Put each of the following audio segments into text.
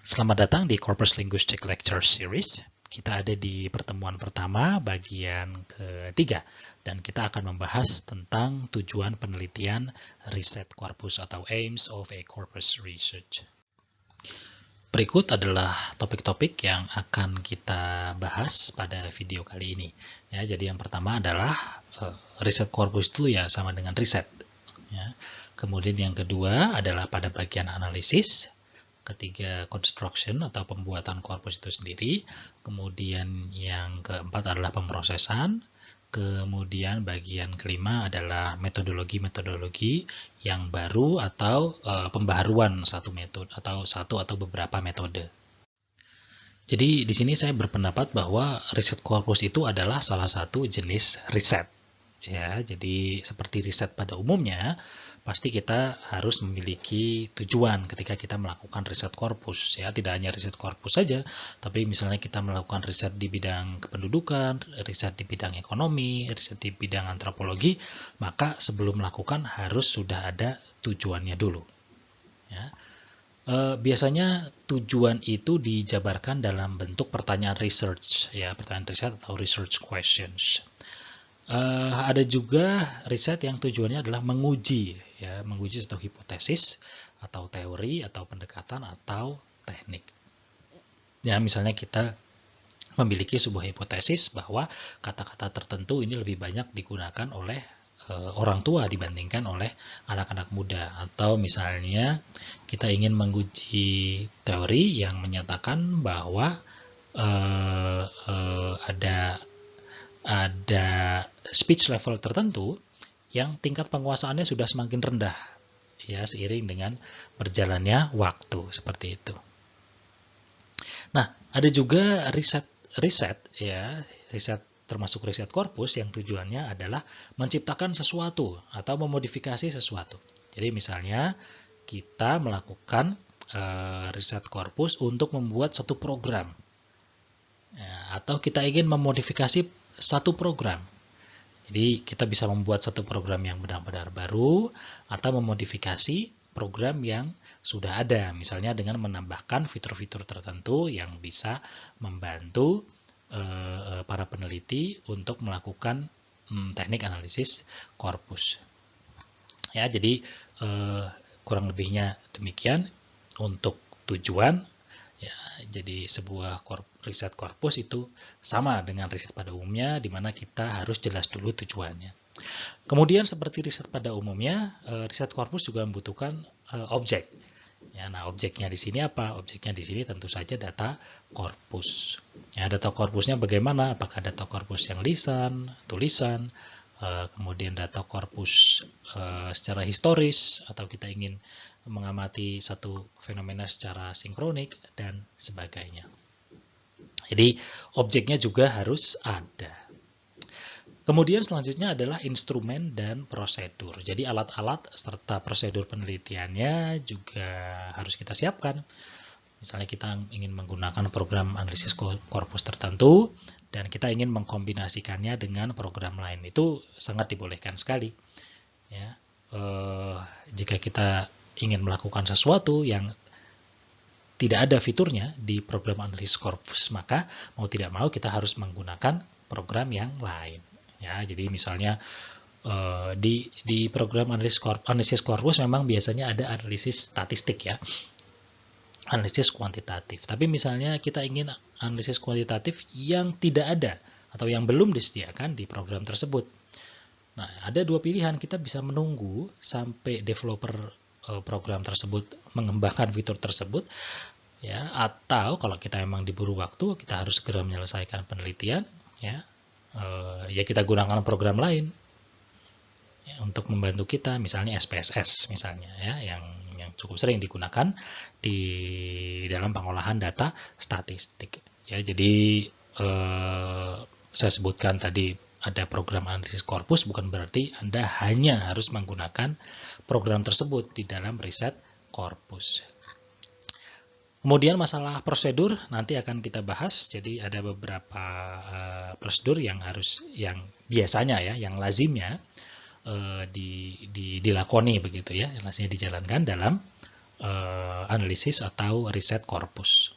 Selamat datang di Corpus Linguistic Lecture Series. Kita ada di pertemuan pertama bagian ketiga dan kita akan membahas tentang tujuan penelitian riset corpus atau aims of a corpus research. Berikut adalah topik-topik yang akan kita bahas pada video kali ini. Ya, jadi yang pertama adalah riset corpus itu ya sama dengan riset. Ya. Kemudian yang kedua adalah pada bagian analisis. Ketiga, construction atau pembuatan korpus itu sendiri. Kemudian yang keempat adalah pemrosesan. Kemudian bagian kelima adalah metodologi-metodologi yang baru atau pembaharuan satu metode atau beberapa metode. Jadi di sini saya berpendapat bahwa riset korpus itu adalah salah satu jenis riset. Ya, jadi seperti riset pada umumnya, pasti kita harus memiliki tujuan ketika kita melakukan riset korpus. Ya, tidak hanya riset korpus saja, tapi misalnya kita melakukan riset di bidang kependudukan, riset di bidang ekonomi, riset di bidang antropologi, maka sebelum melakukan harus sudah ada tujuannya dulu. Ya. Biasanya tujuan itu dijabarkan dalam bentuk pertanyaan research, ya, pertanyaan riset atau research questions. Ada juga riset yang tujuannya adalah menguji satu hipotesis atau teori atau pendekatan atau teknik. Ya, misalnya kita memiliki sebuah hipotesis bahwa kata-kata tertentu ini lebih banyak digunakan oleh orang tua dibandingkan oleh anak-anak muda, atau misalnya kita ingin menguji teori yang menyatakan bahwa ada speech level tertentu yang tingkat penguasaannya sudah semakin rendah, ya, seiring dengan berjalannya waktu, seperti itu. Nah, ada juga riset termasuk riset korpus yang tujuannya adalah menciptakan sesuatu atau memodifikasi sesuatu. Jadi misalnya kita melakukan riset korpus untuk membuat satu program, ya, atau kita ingin memodifikasi satu program. Jadi kita bisa membuat satu program yang benar-benar baru atau memodifikasi program yang sudah ada, misalnya dengan menambahkan fitur-fitur tertentu yang bisa membantu para peneliti untuk melakukan teknik analisis korpus. Ya, jadi kurang lebihnya demikian untuk tujuan. Ya, jadi sebuah riset korpus itu sama dengan riset pada umumnya, di mana kita harus jelas dulu tujuannya. Kemudian seperti riset pada umumnya, riset korpus juga membutuhkan objek. Ya, nah, objeknya di sini apa? Objeknya di sini tentu saja data korpus. Ya, data korpusnya bagaimana? Apakah data korpus yang lisan, tulisan, kemudian data korpus secara historis, atau kita ingin mengamati satu fenomena secara sinkronik, dan sebagainya. Jadi objeknya juga harus ada. Kemudian selanjutnya adalah instrumen dan prosedur. Jadi alat-alat serta prosedur penelitiannya juga harus kita siapkan. Misalnya kita ingin menggunakan program analisis korpus tertentu dan kita ingin mengkombinasikannya dengan program lain, itu sangat dibolehkan sekali. Ya, jika kita ingin melakukan sesuatu yang tidak ada fiturnya di program analisis korpus, maka mau tidak mau kita harus menggunakan program yang lain. Ya, jadi misalnya di program analisis korpus memang biasanya ada analisis statistik, ya, analisis kuantitatif. Tapi misalnya kita ingin analisis kuantitatif yang tidak ada atau yang belum disediakan di program tersebut. Nah, ada dua pilihan. Kita bisa menunggu sampai developer program tersebut mengembangkan fitur tersebut, ya, atau kalau kita memang diburu waktu, kita harus segera menyelesaikan penelitian, ya kita gunakan program lain, ya, untuk membantu kita, misalnya SPSS misalnya, ya, yang cukup sering digunakan di dalam pengolahan data statistik. Ya, jadi saya sebutkan tadi ada program analisis korpus, bukan berarti Anda hanya harus menggunakan program tersebut di dalam riset korpus. Kemudian masalah prosedur nanti akan kita bahas. Jadi ada beberapa prosedur yang biasanya, ya, yang lazimnya dilakoni begitu, ya, yang lazimnya dijalankan dalam analisis atau riset korpus.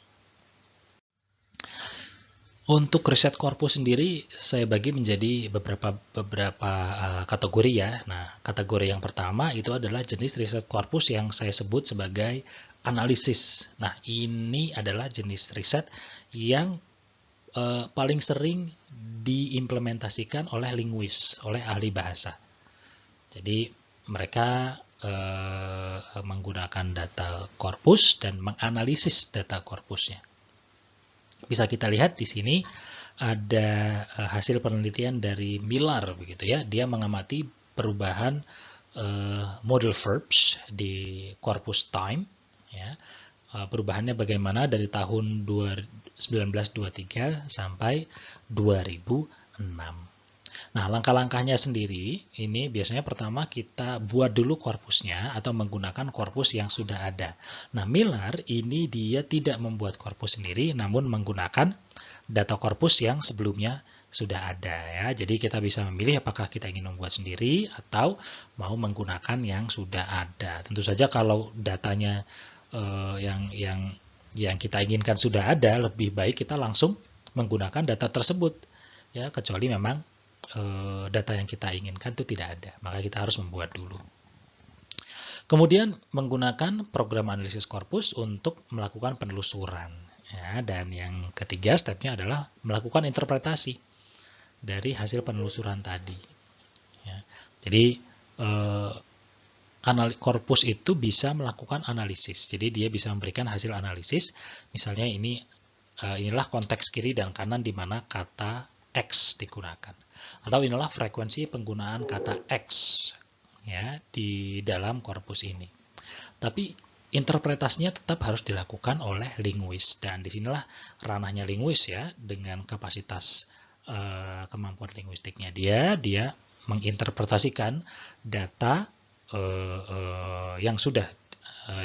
Untuk riset korpus sendiri saya bagi menjadi beberapa kategori ya. Nah, kategori yang pertama itu adalah jenis riset korpus yang saya sebut sebagai analisis. Nah, ini adalah jenis riset yang paling sering diimplementasikan oleh linguis, oleh ahli bahasa. Jadi mereka menggunakan data korpus dan menganalisis data korpusnya. Bisa kita lihat di sini ada hasil penelitian dari Miller begitu ya. Dia mengamati perubahan modal verbs di korpus time ya. Perubahannya bagaimana dari tahun 1923 sampai 2006. Nah, langkah-langkahnya sendiri ini biasanya pertama kita buat dulu korpusnya atau menggunakan korpus yang sudah ada. Nah, Miller ini dia tidak membuat korpus sendiri namun menggunakan data korpus yang sebelumnya sudah ada ya. Jadi kita bisa memilih apakah kita ingin membuat sendiri atau mau menggunakan yang sudah ada. Tentu saja kalau datanya yang kita inginkan sudah ada, lebih baik kita langsung menggunakan data tersebut ya, kecuali memang data yang kita inginkan itu tidak ada, maka kita harus membuat dulu. Kemudian menggunakan program analisis korpus untuk melakukan penelusuran. Ya, dan yang ketiga stepnya adalah melakukan interpretasi dari hasil penelusuran tadi. Ya, jadi korpus itu bisa melakukan analisis. Jadi dia bisa memberikan hasil analisis. Misalnya inilah konteks kiri dan kanan di mana kata X digunakan. Atau inilah frekuensi penggunaan kata X ya di dalam korpus ini. Tapi interpretasinya tetap harus dilakukan oleh linguis, dan disinilah ranahnya linguis ya, dengan kapasitas kemampuan linguistiknya dia menginterpretasikan data yang sudah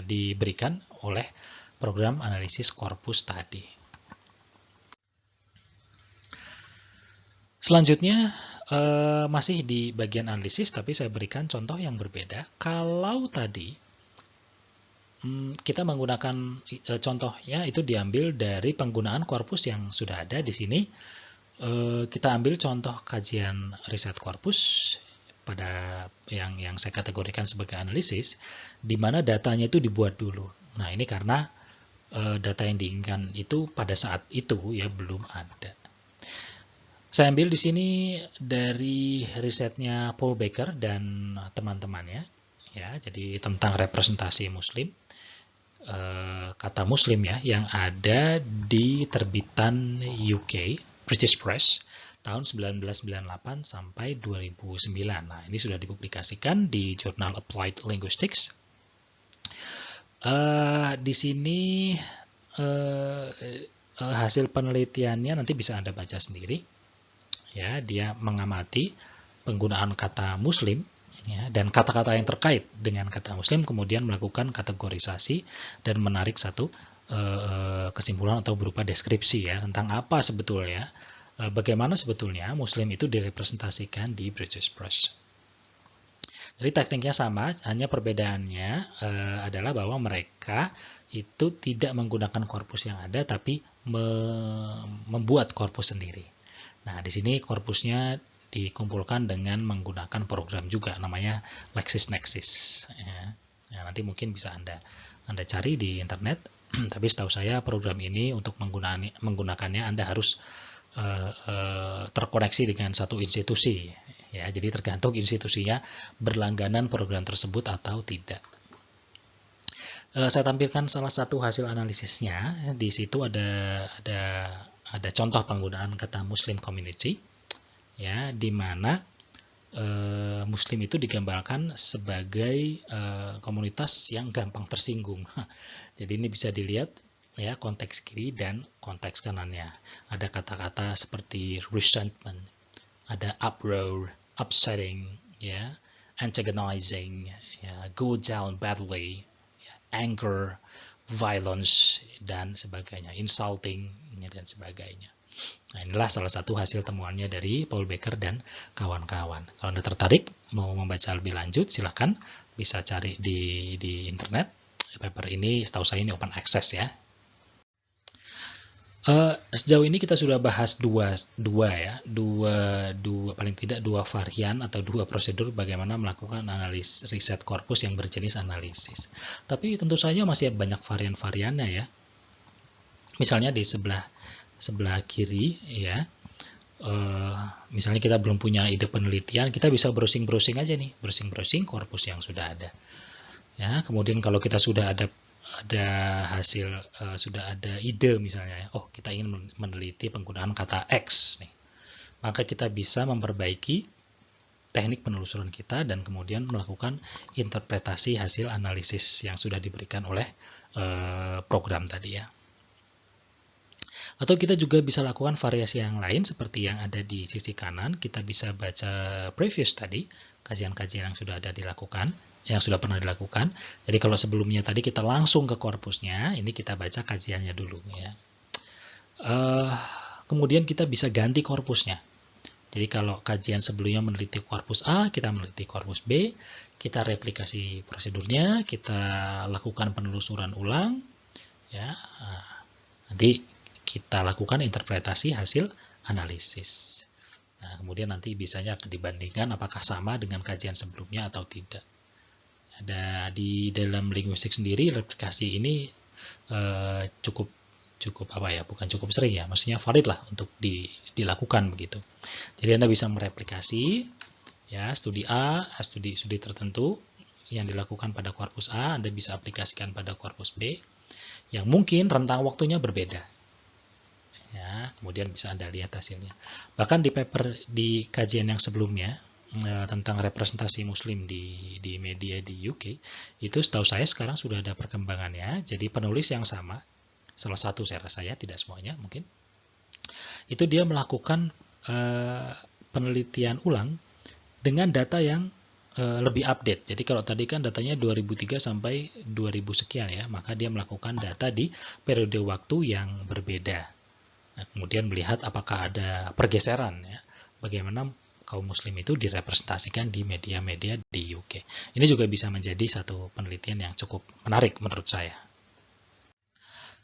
diberikan oleh program analisis korpus tadi. Selanjutnya masih di bagian analisis, tapi saya berikan contoh yang berbeda. Kalau tadi kita menggunakan contohnya itu diambil dari penggunaan korpus yang sudah ada di sini. Kita ambil contoh kajian riset korpus pada yang saya kategorikan sebagai analisis, di mana datanya itu dibuat dulu. Nah, ini karena data yang diinginkan itu pada saat itu ya belum ada. Saya ambil di sini dari risetnya Paul Baker dan teman-temannya, ya. Jadi tentang representasi Muslim, kata Muslim ya, yang ada di terbitan UK, British Press, tahun 1998 sampai 2009. Nah, ini sudah dipublikasikan di jurnal Applied Linguistics. Di sini hasil penelitiannya nanti bisa Anda baca sendiri. Ya, dia mengamati penggunaan kata Muslim ya, dan kata-kata yang terkait dengan kata Muslim, kemudian melakukan kategorisasi dan menarik satu kesimpulan atau berupa deskripsi ya tentang apa sebetulnya, bagaimana sebetulnya Muslim itu direpresentasikan di British Press. Jadi tekniknya sama, hanya perbedaannya adalah bahwa mereka itu tidak menggunakan korpus yang ada, tapi membuat korpus sendiri. Nah, di sini korpusnya dikumpulkan dengan menggunakan program juga, namanya LexisNexis. Ya. Nah, nanti mungkin bisa Anda cari di internet. Tapi setahu saya program ini untuk menggunakannya Anda harus terkoneksi dengan satu institusi. Ya, jadi tergantung institusinya berlangganan program tersebut atau tidak. Saya tampilkan salah satu hasil analisisnya. Di situ ada contoh penggunaan kata Muslim community, ya, di mana Muslim itu digambarkan sebagai komunitas yang gampang tersinggung. Jadi ini bisa dilihat ya konteks kiri dan konteks kanannya. Ada kata-kata seperti resentment, ada uproar, upsetting, ya, antagonizing, ya, go down badly, ya, anger, violence, dan sebagainya, insulting, dan sebagainya. Nah, inilah salah satu hasil temuannya dari Paul Baker dan kawan-kawan. Kalau Anda tertarik mau membaca lebih lanjut, silahkan bisa cari di internet. Paper ini setahu saya ini open access ya. Sejauh ini kita sudah bahas dua paling tidak dua varian atau dua prosedur bagaimana melakukan analis riset korpus yang berjenis analisis. Tapi tentu saja masih banyak varian-variannya ya. Misalnya di sebelah kiri ya, misalnya kita belum punya ide penelitian, kita bisa browsing-browsing aja nih, browsing-browsing korpus yang sudah ada. Ya, kemudian kalau kita sudah ada hasil, sudah ada ide misalnya, oh kita ingin meneliti penggunaan kata X nih, maka kita bisa memperbaiki teknik penelusuran kita dan kemudian melakukan interpretasi hasil analisis yang sudah diberikan oleh program tadi ya. Atau kita juga bisa lakukan variasi yang lain seperti yang ada di sisi kanan. Kita bisa baca previous tadi, kajian-kajian yang sudah ada dilakukan, yang sudah pernah dilakukan. Jadi kalau sebelumnya tadi kita langsung ke korpusnya, ini kita baca kajiannya dulu ya. Kemudian kita bisa ganti korpusnya. Jadi kalau kajian sebelumnya meneliti korpus A, kita meneliti korpus B, kita replikasi prosedurnya, kita lakukan penelusuran ulang, ya. Nanti kita lakukan interpretasi hasil analisis. Nah, kemudian nanti bisanya dibandingkan apakah sama dengan kajian sebelumnya atau tidak. Ada di dalam linguistik sendiri replikasi ini cukup apa ya? Bukan cukup sering ya, maksudnya valid lah untuk dilakukan begitu. Jadi Anda bisa mereplikasi ya studi A, studi tertentu yang dilakukan pada korpus A, Anda bisa aplikasikan pada korpus B yang mungkin rentang waktunya berbeda. Ya, kemudian bisa Anda lihat hasilnya. Bahkan di kajian yang sebelumnya tentang representasi Muslim di media di UK, itu setahu saya sekarang sudah ada perkembangannya. Jadi penulis yang sama, salah satu saya rasa ya, tidak semuanya mungkin, itu dia melakukan penelitian ulang dengan data yang lebih update. Jadi kalau tadi kan datanya 2003 sampai 2000 sekian ya, maka dia melakukan data di periode waktu yang berbeda. Nah, kemudian melihat apakah ada pergeseran ya, bagaimana kaum muslim itu direpresentasikan di media-media di UK. Ini juga bisa menjadi satu penelitian yang cukup menarik menurut saya.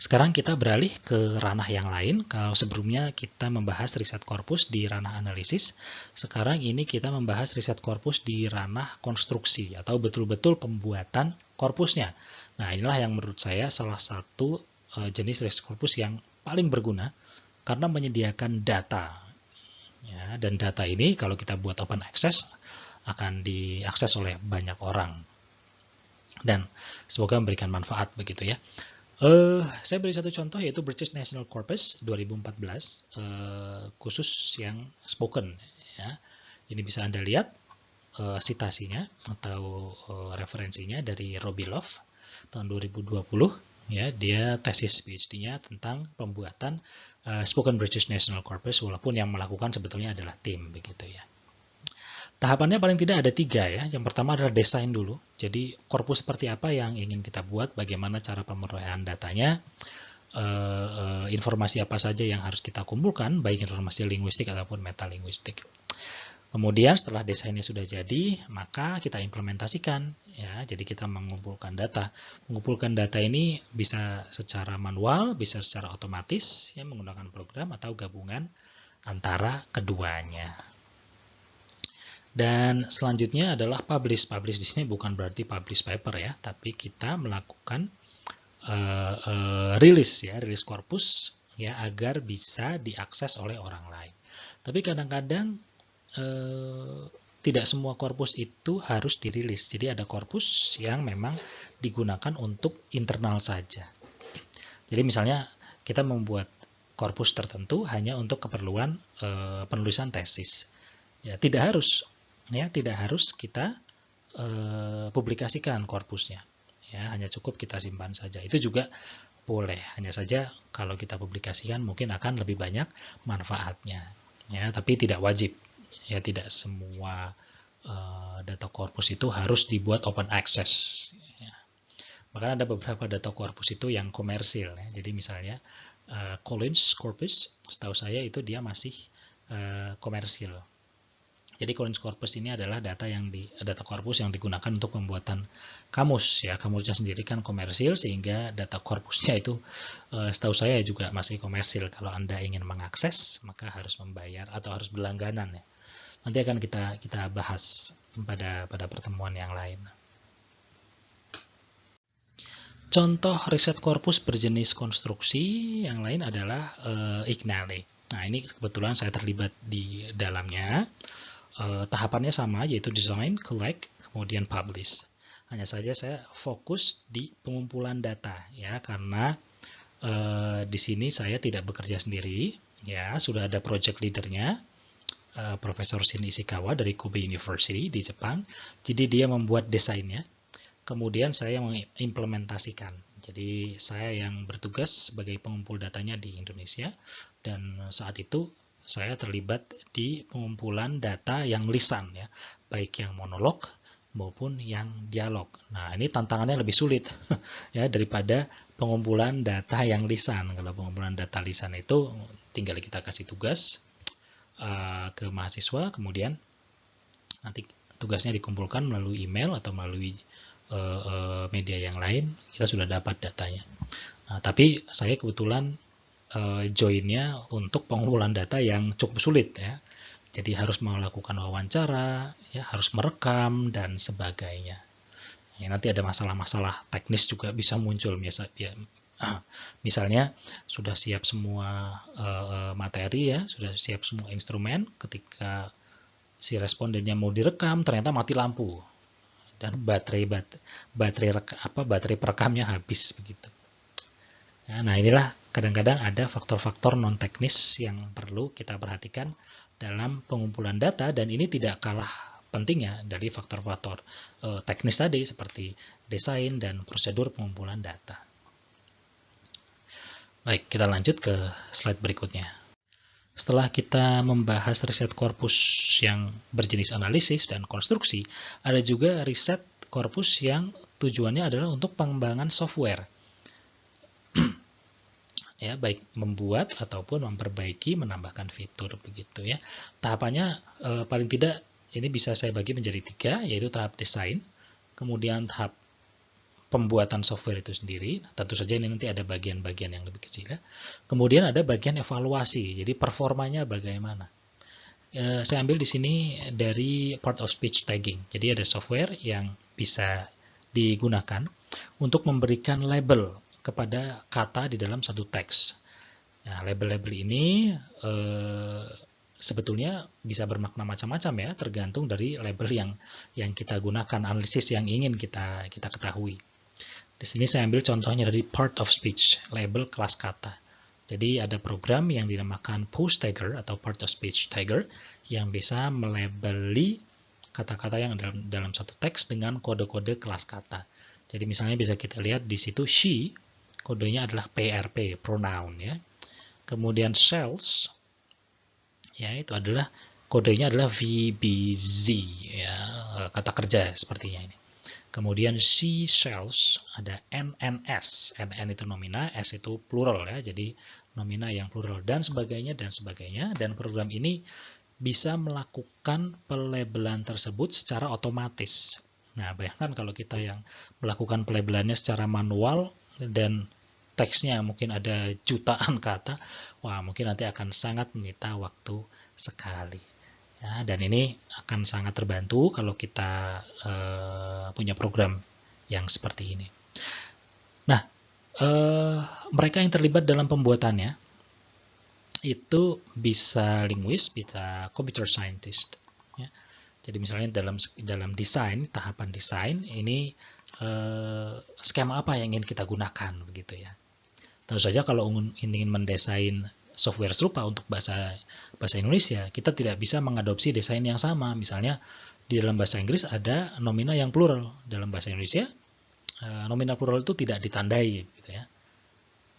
Sekarang kita beralih ke ranah yang lain. Kalau sebelumnya kita membahas riset korpus di ranah analisis, sekarang ini kita membahas riset korpus di ranah konstruksi atau betul-betul pembuatan korpusnya. Nah, inilah yang menurut saya salah satu jenis riset korpus yang paling berguna karena menyediakan data. Ya, dan data ini kalau kita buat open access akan diakses oleh banyak orang. Dan semoga memberikan manfaat begitu ya. Saya beri satu contoh yaitu British National Corpus 2014 khusus yang spoken ya. Ini bisa Anda lihat citasinya atau referensinya dari Robbie Love tahun 2020 ya, dia tesis PhD-nya tentang pembuatan spoken British National Corpus, walaupun yang melakukan sebetulnya adalah tim begitu ya. Tahapannya paling tidak ada 3 ya. Yang pertama adalah desain dulu. Jadi korpus seperti apa yang ingin kita buat, bagaimana cara pemerolehan datanya, informasi apa saja yang harus kita kumpulkan, baik informasi linguistik ataupun metalinguistik. Kemudian setelah desainnya sudah jadi, maka kita implementasikan ya. Jadi kita mengumpulkan data. Mengumpulkan data ini bisa secara manual, bisa secara otomatis ya menggunakan program atau gabungan antara keduanya. Dan selanjutnya adalah publish. Publish di sini bukan berarti publish paper ya, tapi kita melakukan rilis ya, rilis korpus ya agar bisa diakses oleh orang lain. Tapi kadang-kadang tidak semua korpus itu harus dirilis. Jadi ada korpus yang memang digunakan untuk internal saja. Jadi misalnya kita membuat korpus tertentu hanya untuk keperluan penulisan tesis. Ya, tidak harus kita publikasikan korpusnya. Ya, hanya cukup kita simpan saja. Itu juga boleh. Hanya saja kalau kita publikasikan mungkin akan lebih banyak manfaatnya. Ya, tapi tidak wajib. Ya, tidak semua data korpus itu harus dibuat open access. Ya. Bahkan ada beberapa data korpus itu yang komersil. Ya. Jadi misalnya Collins Corpus, setahu saya itu dia masih komersil. Jadi Collins Corpus ini adalah data corpus yang digunakan untuk pembuatan kamus ya. Kamusnya sendiri kan komersil, sehingga data korpusnya itu setahu saya juga masih komersil. Kalau Anda ingin mengakses, maka harus membayar atau harus berlangganan ya. Nanti akan kita bahas pada pertemuan yang lain. Contoh riset korpus berjenis konstruksi yang lain adalah Ignale. Nah, ini kebetulan saya terlibat di dalamnya. Tahapannya sama, yaitu design, collect, kemudian publish. Hanya saja saya fokus di pengumpulan data ya, karena di sini saya tidak bekerja sendiri ya, sudah ada project leadernya, Profesor Shin Ishikawa dari Kobe University di Jepang. Jadi dia membuat desainnya. Kemudian saya mengimplementasikan. Jadi saya yang bertugas sebagai pengumpul datanya di Indonesia, dan saat itu saya terlibat di pengumpulan data yang lisan ya, baik yang monolog maupun yang dialog. Nah, ini tantangannya lebih sulit ya daripada pengumpulan data yang lisan. Kalau pengumpulan data lisan itu tinggal kita kasih tugas ke mahasiswa, kemudian nanti tugasnya dikumpulkan melalui email atau melalui media yang lain, kita sudah dapat datanya. Nah, tapi saya kebetulan joinnya untuk pengumpulan data yang cukup sulit ya. Jadi harus melakukan wawancara, ya, harus merekam dan sebagainya. Ya, nanti ada masalah-masalah teknis juga bisa muncul misalnya sudah siap semua materi ya, sudah siap semua instrumen, ketika si respondennya mau direkam ternyata mati lampu dan baterai perekamnya habis begitu. Nah, inilah kadang-kadang ada faktor-faktor non teknis yang perlu kita perhatikan dalam pengumpulan data, dan ini tidak kalah pentingnya dari faktor-faktor teknis tadi seperti desain dan prosedur pengumpulan data. Baik, kita lanjut ke slide berikutnya. Setelah kita membahas riset korpus yang berjenis analisis dan konstruksi, ada juga riset korpus yang tujuannya adalah untuk pengembangan software. Ya, baik membuat ataupun memperbaiki, menambahkan fitur begitu ya. Tahapannya paling tidak ini bisa saya bagi menjadi 3, yaitu tahap desain, kemudian tahap pembuatan software itu sendiri. Tentu saja ini nanti ada bagian-bagian yang lebih kecil ya. Kemudian ada bagian evaluasi, jadi performanya bagaimana. Saya ambil di sini dari part of speech tagging. Jadi ada software yang bisa digunakan untuk memberikan label kepada kata di dalam satu teks. Nah, label-label ini sebetulnya bisa bermakna macam-macam ya, tergantung dari label yang kita gunakan, analisis yang ingin kita ketahui. Di sini saya ambil contohnya dari part of speech, label kelas kata. Jadi ada program yang dinamakan post tagger atau part of speech tagger yang bisa melabeli kata-kata yang dalam satu teks dengan kode-kode kelas kata. Jadi misalnya bisa kita lihat di situ she, kodenya adalah PRP, pronoun ya. Kemudian shells, ya itu adalah kodenya adalah VBZ ya, kata kerja sepertinya ini. Kemudian she shells ada NNS, NN itu nomina, S itu plural ya, jadi nomina yang plural dan sebagainya dan sebagainya. Dan program ini bisa melakukan pelabelan tersebut secara otomatis. Nah, bayangkan kalau kita yang melakukan pelabelannya secara manual dan teksnya mungkin ada jutaan kata, wah mungkin nanti akan sangat menyita waktu sekali. Ya, dan ini akan sangat terbantu kalau kita punya program yang seperti ini. Nah, mereka yang terlibat dalam pembuatannya itu bisa linguis, bisa computer scientist. Ya. Jadi misalnya dalam desain, tahapan desain ini skema apa yang ingin kita gunakan begitu ya. Tentu saja kalau ingin mendesain software serupa untuk bahasa Indonesia, kita tidak bisa mengadopsi desain yang sama. Misalnya di dalam bahasa Inggris ada nomina yang plural, dalam bahasa Indonesia nomina plural itu tidak ditandai gitu ya.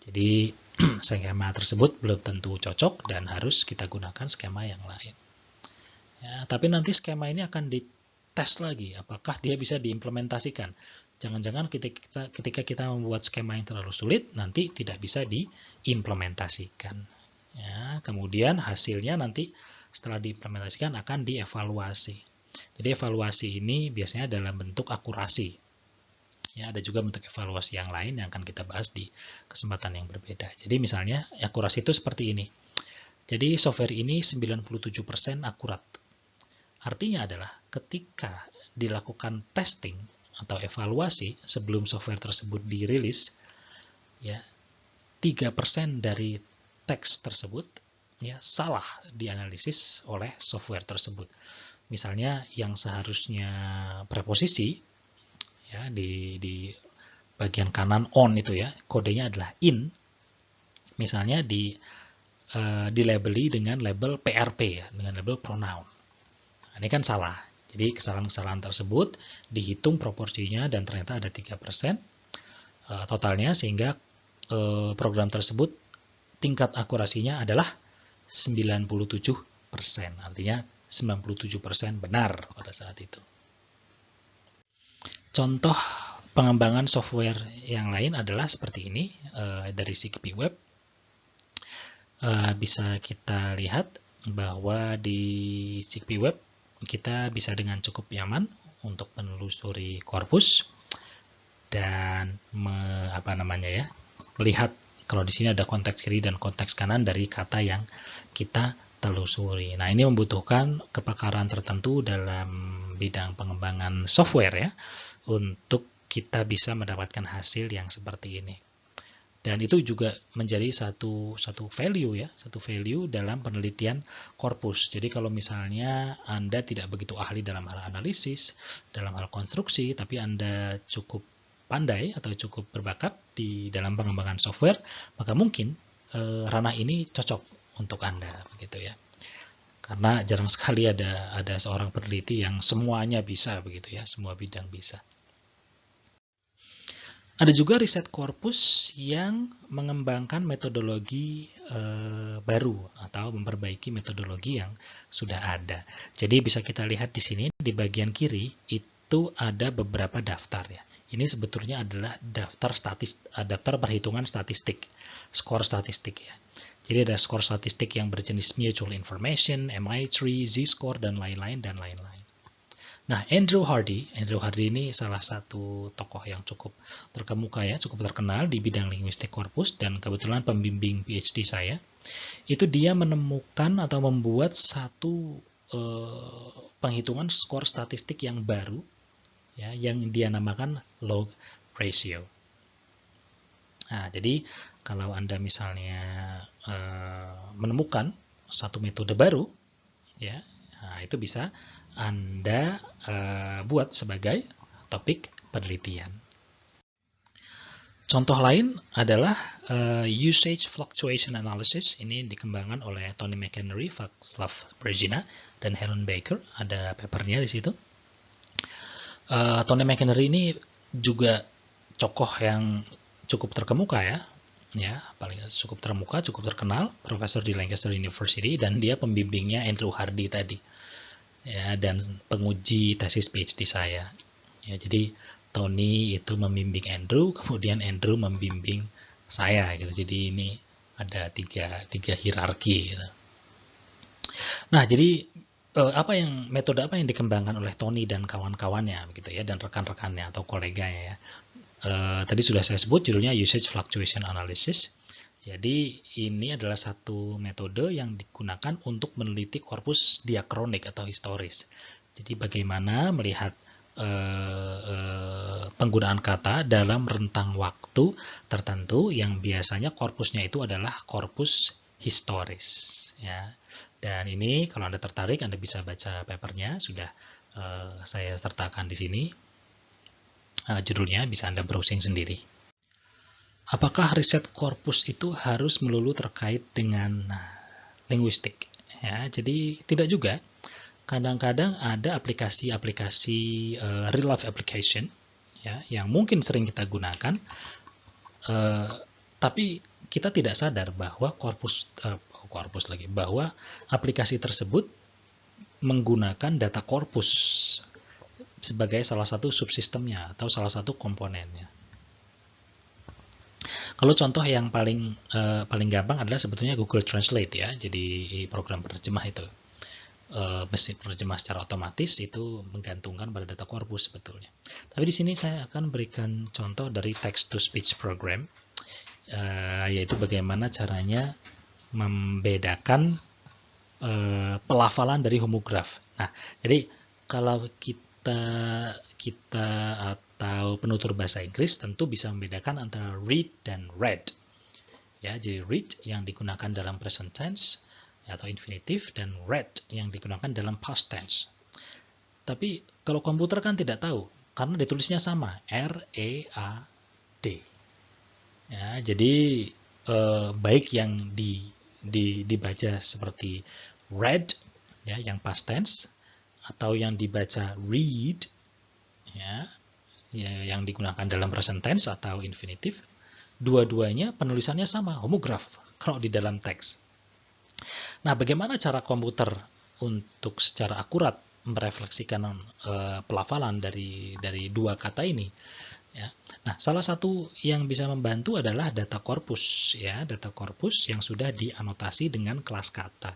Jadi skema tersebut belum tentu cocok dan harus kita gunakan skema yang lain. Ya, tapi nanti skema ini akan dites lagi apakah dia bisa diimplementasikan. Jangan-jangan ketika kita membuat skema yang terlalu sulit, nanti tidak bisa diimplementasikan. Ya, kemudian hasilnya nanti setelah diimplementasikan akan dievaluasi. Jadi evaluasi ini biasanya dalam bentuk akurasi. Ya, ada juga bentuk evaluasi yang lain yang akan kita bahas di kesempatan yang berbeda. Jadi misalnya akurasi itu seperti ini. Jadi software ini 97% akurat. Artinya adalah ketika dilakukan testing atau evaluasi sebelum software tersebut dirilis, ya 3% dari teks tersebut ya salah dianalisis oleh software tersebut. Misalnya yang seharusnya preposisi ya di bagian kanan on itu ya, kodenya adalah in. Misalnya dilabeli dengan label PRP ya, dengan label pronoun. Nah, ini kan salah. Jadi kesalahan-kesalahan tersebut dihitung proporsinya dan ternyata ada 3% totalnya, sehingga program tersebut tingkat akurasinya adalah 97%. Artinya 97% benar pada saat itu. Contoh pengembangan software yang lain adalah seperti ini dari CKP Web. Bisa kita lihat bahwa di CKP Web kita bisa dengan cukup nyaman untuk menelusuri korpus dan melihat kalau di sini ada konteks kiri dan konteks kanan dari kata yang kita telusuri. Nah, ini membutuhkan kepakaran tertentu dalam bidang pengembangan software ya, untuk kita bisa mendapatkan hasil yang seperti ini. Dan itu juga menjadi satu value ya, satu value dalam penelitian korpus. Jadi kalau misalnya Anda tidak begitu ahli dalam hal analisis, dalam hal konstruksi, tapi Anda cukup pandai atau cukup berbakat di dalam pengembangan software, maka mungkin ranah ini cocok untuk Anda, begitu ya. Karena jarang sekali ada seorang peneliti yang semuanya bisa, begitu ya, semua bidang bisa. Ada juga riset korpus yang mengembangkan metodologi baru atau memperbaiki metodologi yang sudah ada. Jadi bisa kita lihat di sini di bagian kiri itu ada beberapa daftar ya. Ini sebetulnya adalah daftar perhitungan statistik, skor statistik ya. Jadi ada skor statistik yang berjenis mutual information, MI3, Z-score dan lain-lain. Nah, Andrew Hardy ini salah satu tokoh yang cukup terkemuka ya, cukup terkenal di bidang linguistik korpus dan kebetulan pembimbing PhD saya. Itu dia menemukan atau membuat satu penghitungan skor statistik yang baru ya, yang dia namakan log ratio. Nah, jadi kalau Anda misalnya menemukan satu metode baru ya, nah, itu bisa Anda buat sebagai topik penelitian. Contoh lain adalah usage fluctuation analysis. Ini dikembangkan oleh Tony McHenry, Václav Březina, dan Helen Baker. Ada papernya di situ. Tony McHenry ini juga tokoh yang cukup terkemuka ya, paling cukup terkemuka, cukup terkenal, profesor di Lancaster University, dan dia pembimbingnya Andrew Hardy tadi. Ya, dan penguji tesis PhD saya. Ya, jadi Tony itu membimbing Andrew, kemudian Andrew membimbing saya gitu. Jadi ini ada tiga hierarki gitu. Nah, jadi metode apa yang dikembangkan oleh Tony dan kawan-kawannya begitu ya, dan rekan-rekannya atau koleganya ya. Tadi sudah saya sebut judulnya usage fluctuation analysis. Jadi ini adalah satu metode yang digunakan untuk meneliti korpus diakronik atau historis. Jadi bagaimana melihat penggunaan kata dalam rentang waktu tertentu yang biasanya korpusnya itu adalah korpus historis. Ya. Dan ini kalau Anda tertarik, Anda bisa baca papernya, sudah saya sertakan di sini. Judulnya bisa Anda browsing sendiri. Apakah riset korpus itu harus melulu terkait dengan linguistik? Ya, jadi tidak juga. Kadang-kadang ada aplikasi-aplikasi real life application ya, yang mungkin sering kita gunakan, tapi kita tidak sadar bahwa bahwa aplikasi tersebut menggunakan data korpus sebagai salah satu subsistemnya atau salah satu komponennya. Kalau contoh yang paling gampang adalah sebetulnya Google Translate ya, jadi program penerjemah itu. mesin penerjemah secara otomatis itu menggantungkan pada data korpus sebetulnya. Tapi di sini saya akan berikan contoh dari text-to-speech program, yaitu bagaimana caranya membedakan pelafalan dari homograf. Nah, jadi kalau kita atau penutur bahasa Inggris tentu bisa membedakan antara read dan read. Ya, jadi read yang digunakan dalam present tense atau infinitive dan read yang digunakan dalam past tense. Tapi kalau komputer kan tidak tahu karena ditulisnya sama, R-E-A-D. Ya, jadi baik yang dibaca seperti read ya, yang past tense, atau yang dibaca read ya, yang digunakan dalam present tense atau infinitive, dua-duanya penulisannya sama, homograf kalau di dalam teks. Nah, bagaimana cara komputer untuk secara akurat merefleksikan pelafalan dari dua kata ini? Ya. Nah, salah satu yang bisa membantu adalah data korpus, ya, data korpus yang sudah dianotasi dengan kelas kata.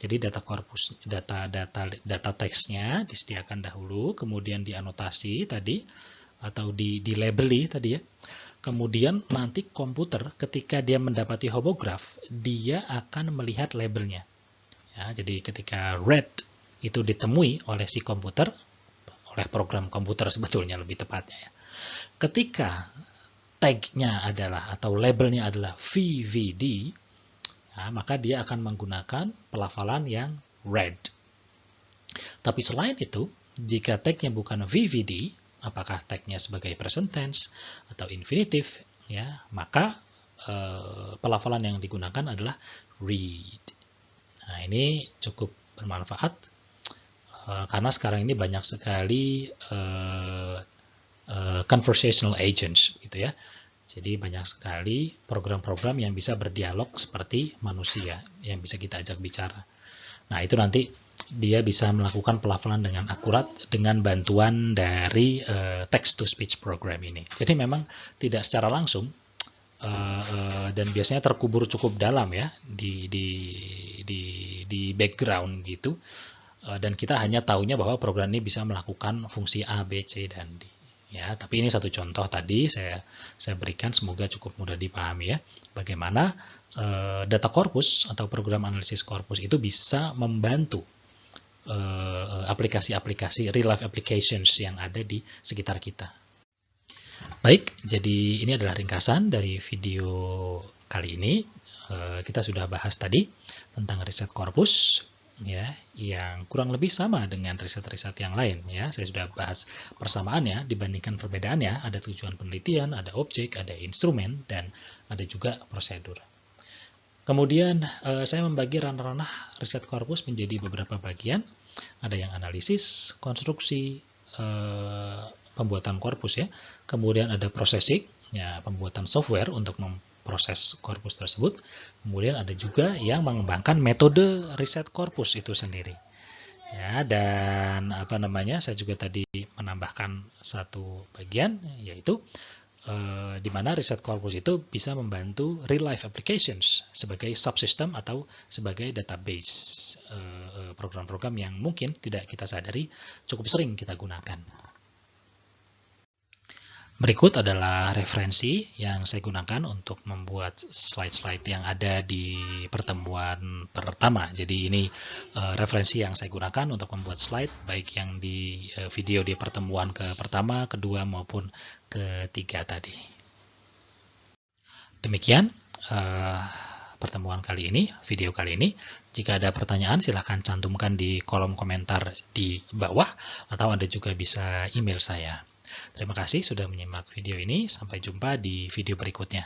Jadi data korpus, data teksnya disediakan dahulu, kemudian dianotasi tadi atau dilabeli tadi ya. Kemudian nanti komputer ketika dia mendapati homograf, dia akan melihat labelnya. Ya, jadi ketika read itu ditemui oleh si komputer, oleh program komputer sebetulnya lebih tepatnya ya. Ketika tag-nya adalah atau labelnya adalah VVD, nah, maka dia akan menggunakan pelafalan yang read. Tapi selain itu, jika tag-nya bukan VVD, apakah tag-nya sebagai present tense atau infinitive, ya, maka pelafalan yang digunakan adalah read. Nah, ini cukup bermanfaat karena sekarang ini banyak sekali conversational agents gitu ya. Jadi banyak sekali program-program yang bisa berdialog seperti manusia yang bisa kita ajak bicara. Nah, itu nanti dia bisa melakukan pelafalan dengan akurat dengan bantuan dari text-to-speech program ini. Jadi memang tidak secara langsung dan biasanya terkubur cukup dalam ya di background gitu. Dan kita hanya tahunya bahwa program ini bisa melakukan fungsi A, B, C, dan D. Ya, tapi ini satu contoh tadi saya berikan, semoga cukup mudah dipahami ya. Bagaimana data korpus atau program analisis korpus itu bisa membantu aplikasi-aplikasi real life applications yang ada di sekitar kita. Baik, jadi ini adalah ringkasan dari video kali ini. Kita sudah bahas tadi tentang riset korpus, ya, yang kurang lebih sama dengan riset-riset yang lain ya. Saya sudah bahas persamaannya dibandingkan perbedaannya, ada tujuan penelitian, ada objek, ada instrumen, dan ada juga prosedur. Kemudian saya membagi ranah-ranah riset korpus menjadi beberapa bagian. Ada yang analisis, konstruksi, pembuatan korpus ya. Kemudian ada processing, ya, pembuatan software untuk proses korpus tersebut. Kemudian ada juga yang mengembangkan metode riset korpus itu sendiri. Ya, dan saya juga tadi menambahkan satu bagian, yaitu di mana riset korpus itu bisa membantu real life applications sebagai subsystem atau sebagai database program-program yang mungkin tidak kita sadari cukup sering kita gunakan. Berikut adalah referensi yang saya gunakan untuk membuat slide-slide yang ada di pertemuan pertama. Jadi ini referensi yang saya gunakan untuk membuat slide, baik yang di video di pertemuan pertama, kedua, maupun ketiga tadi. Demikian pertemuan kali ini, video kali ini. Jika ada pertanyaan, silahkan cantumkan di kolom komentar di bawah, atau Anda juga bisa email saya. Terima kasih sudah menyimak video ini. Sampai jumpa di video berikutnya.